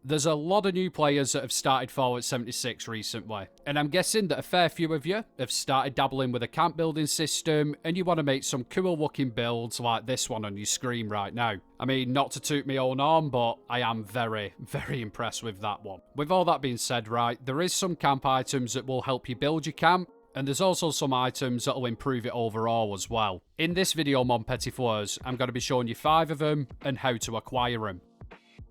There's a lot of new players that have started Fallout 76 recently, and I'm guessing that a fair few of you have started dabbling with a camp building system and you want to make some cool looking builds like this one on your screen right now. I mean, not to toot my own arm, but I am very, very impressed with that one. With all that being said, right, there is some camp items that will help you build your camp, and there's also some items that will improve it overall as well. In this video, Mon Petit Fleurs, I'm going to be showing you 5 of them and how to acquire them.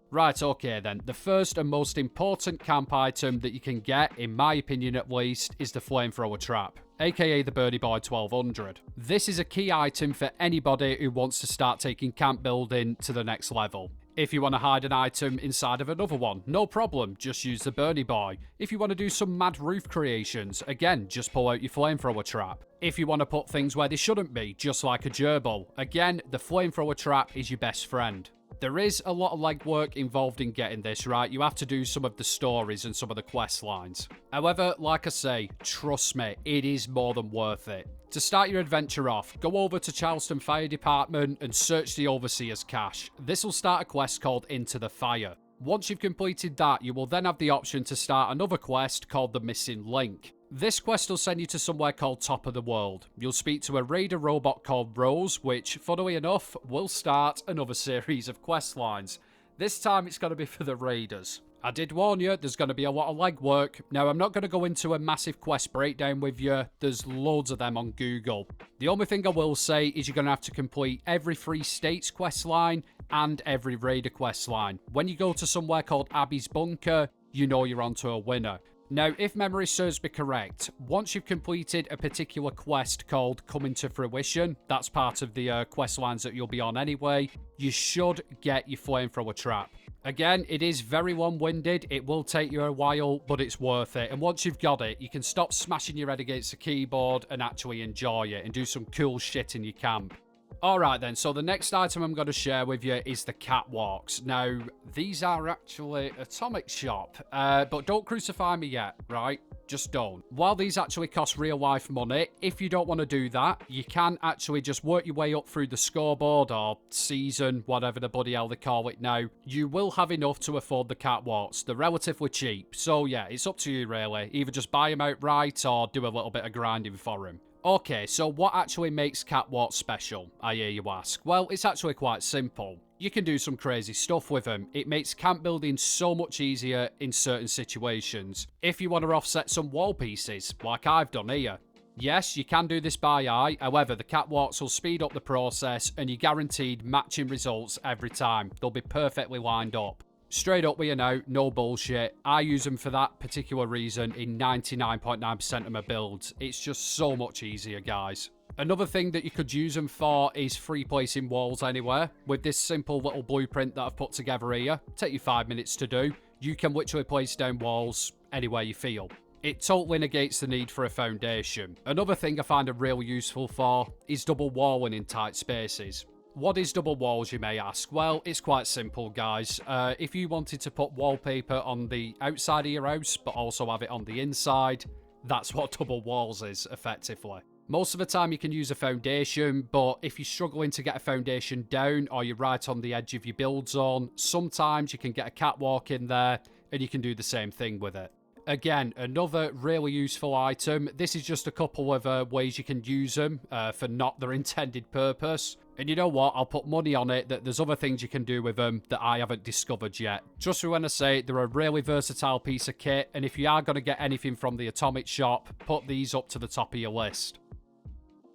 Right, okay then, the first and most important camp item that you can get, in my opinion at least, is the Flamethrower Trap, aka the Birdie Boy 1200. This is a key item for anybody who wants to start taking camp building to the next level. If you want to hide an item inside of another one, no problem, just use the Birdie Boy. If you want to do some mad roof creations, again, just pull out your Flamethrower Trap. If you want to put things where they shouldn't be, just like a gerbil, again, the Flamethrower Trap is your best friend. There is a lot of legwork involved in getting this, right? You have to do some of the stories and some of the quest lines. However, like I say, trust me, it is more than worth it. To start your adventure off, go over to Charleston Fire Department and search the Overseer's cache. This will start a quest called Into the Fire. Once you've completed that, you will then have the option to start another quest called The Missing Link. This quest will send you to somewhere called Top of the World. You'll speak to a raider robot called Rose, which, funnily enough, will start another series of quest lines. This time it's going to be for the raiders. I did warn you, there's going to be a lot of legwork. Now, I'm not going to go into a massive quest breakdown with you. There's loads of them on Google. The only thing I will say is you're going to have to complete every Free States quest line and every raider quest line. When you go to somewhere called Abby's Bunker, you know you're onto a winner. Now, if memory serves me correct, once you've completed a particular quest called Coming to Fruition, that's part of the quest lines that you'll be on anyway, you should get your Flamethrower Trap. Again, it is very long-winded, it will take you a while, but it's worth it. And once you've got it, you can stop smashing your head against the keyboard and actually enjoy it and do some cool shit in your camp. Alright then, so the next item I'm going to share with you is the catwalks. Now, these are actually Atomic Shop, but don't crucify me yet, right? Just don't. While these actually cost real life money, if you don't want to do that, you can actually just work your way up through the scoreboard or season, whatever the bloody hell they call it now. You will have enough to afford the catwalks. They're relatively cheap, so yeah, it's up to you really. Either just buy them outright or do a little bit of grinding for them. Okay, so what actually makes catwalks special, I hear you ask? Well, it's actually quite simple. You can do some crazy stuff with them. It makes camp building so much easier in certain situations. If you want to offset some wall pieces, like I've done here. Yes, you can do this by eye, however, the catwalks will speed up the process and you're guaranteed matching results every time. They'll be perfectly lined up. Straight up with you now, no bullshit. I use them for that particular reason in 99.9% of my builds. It's just so much easier, guys. Another thing that you could use them for is free placing walls anywhere. With this simple little blueprint that I've put together here, take you 5 minutes to do, you can literally place down walls anywhere you feel. It totally negates the need for a foundation. Another thing I find them really useful for is double walling in tight spaces. What is double walls, you may ask? Well, it's quite simple, guys. If you wanted to put wallpaper on the outside of your house, but also have it on the inside, that's what double walls is, effectively. Most of the time you can use a foundation, but if you're struggling to get a foundation down or you're right on the edge of your build zone, sometimes you can get a catwalk in there and you can do the same thing with it. Again, another really useful item. This is just a couple of ways you can use them for not their intended purpose. And you know what? I'll put money on it that there's other things you can do with them that I haven't discovered yet. Trust me when I say they're a really versatile piece of kit. And if you are going to get anything from the Atomic Shop, put these up to the top of your list.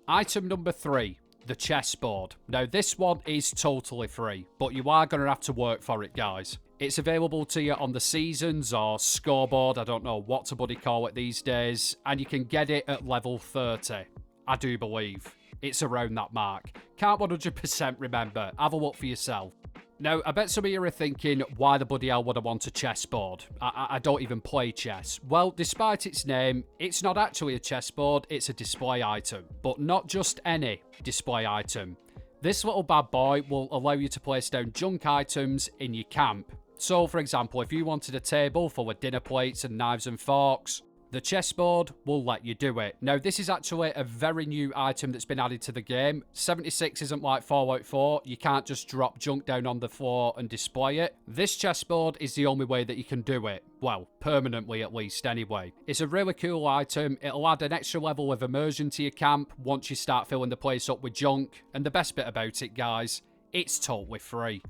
Item number 3. The chessboard. Now, this one is totally free, but you are going to have to work for it, guys. It's available to you on the seasons or scoreboard, I don't know what to bloody call it these days, and you can get it at level 30. I do believe. It's around that mark. Can't 100% remember. Have a look for yourself. Now, I bet some of you are thinking, why the bloody hell would I want a chessboard? I don't even play chess. Well, despite its name, it's not actually a chessboard, it's a display item. But not just any display item. This little bad boy will allow you to place down junk items in your camp. So, for example, if you wanted a table full of dinner plates and knives and forks, The chessboard will let you do it. Now, this is actually a very new item that's been added to the game. 76 isn't like Fallout 4. You can't just drop junk down on the floor and display it. This chessboard is the only way that you can do it. Well, permanently at least, anyway. It's a really cool item. It'll add an extra level of immersion to your camp once you start filling the place up with junk. And the best bit about it, guys, it's totally free.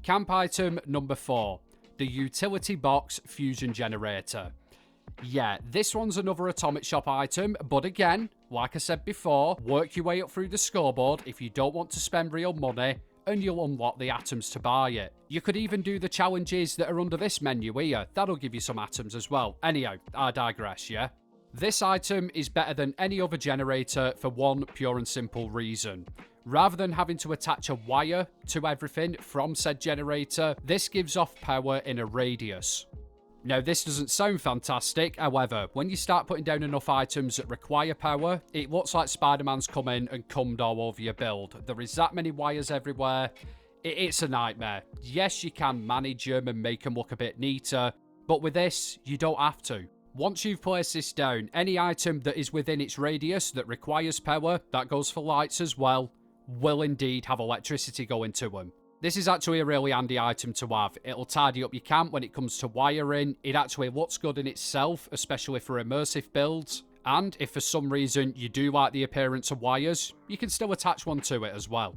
Camp item number 4. The Utility Box Fusion Generator. Yeah, this one's another Atomic Shop item, but again, like I said before, work your way up through the scoreboard if you don't want to spend real money, and you'll unlock the atoms to buy it. You could even do the challenges that are under this menu here. That'll give you some atoms as well. Anyhow, I digress, yeah? This item is better than any other generator for one pure and simple reason. Rather than having to attach a wire to everything from said generator, this gives off power in a radius. Now, this doesn't sound fantastic, however, when you start putting down enough items that require power, it looks like Spider-Man's come in and cummed all over your build. There is that many wires everywhere. It's a nightmare. Yes, you can manage them and make them look a bit neater, but with this, you don't have to. Once you've placed this down, any item that is within its radius that requires power, that goes for lights as well, will indeed have electricity going to them. This is actually a really handy item to have. It'll tidy up your camp when it comes to wiring. It actually looks good in itself, especially for immersive builds. And if for some reason you do like the appearance of wires, you can still attach one to it as well.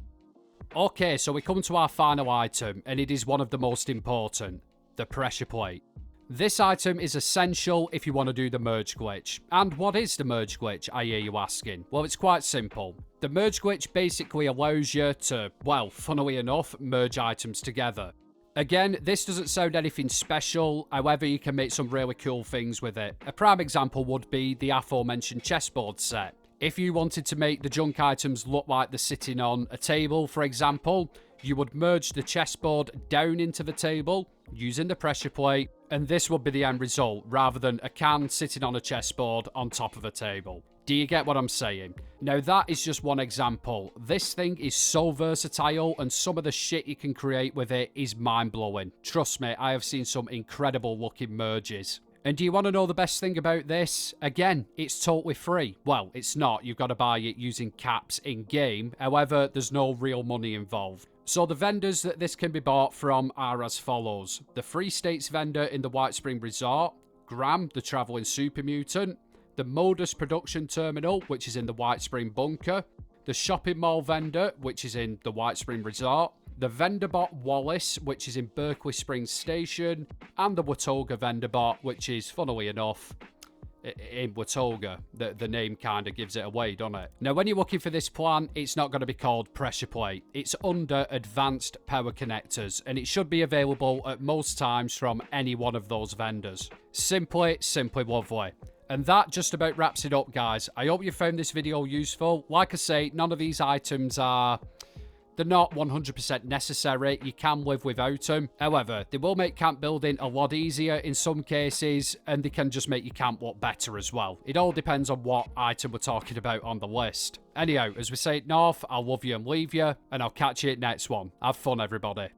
Okay, so we come to our final item, and it is one of the most important, the pressure plate. This item is essential if you want to do the merge glitch. And what is the merge glitch, I hear you asking? Well, it's quite simple. The merge glitch basically allows you to, well, funnily enough, merge items together. Again, this doesn't sound anything special, however you can make some really cool things with it. A prime example would be the aforementioned chessboard set. If you wanted to make the junk items look like they're sitting on a table, for example, you would merge the chessboard down into the table using the pressure plate, and this would be the end result, rather than a can sitting on a chessboard on top of a table. Do you get what I'm saying? Now, that is just one example. This thing is so versatile, and some of the shit you can create with it is mind-blowing. Trust me, I have seen some incredible looking merges. And do you want to know the best thing about this? Again, it's totally free. Well, it's not. You've got to buy it using caps in-game. However, there's no real money involved. So the vendors that this can be bought from are as follows. The Free States vendor in the White Spring Resort, Graham, the Travelling Super Mutant, the Modus Production Terminal, which is in the White Spring Bunker, the Shopping Mall vendor, which is in the White Spring Resort, the Vendorbot Wallace, which is in Berkeley Springs Station, and the Watoga Vendorbot, which is, funnily enough, in Watoga. The name kind of gives it away, doesn't it? Now, when you're looking for this plan, it's not going to be called pressure plate. It's under advanced power connectors, and it should be available at most times from any one of those vendors. Simply lovely. And that just about wraps it up, guys. I hope you found this video useful. Like I say, none of these items are... They're not 100% necessary. You can live without them. However, they will make camp building a lot easier in some cases, and they can just make your camp look better as well. It all depends on what item we're talking about on the list. Anyhow, as we say it north, I'll love you and leave you, and I'll catch you at next one. Have fun, everybody.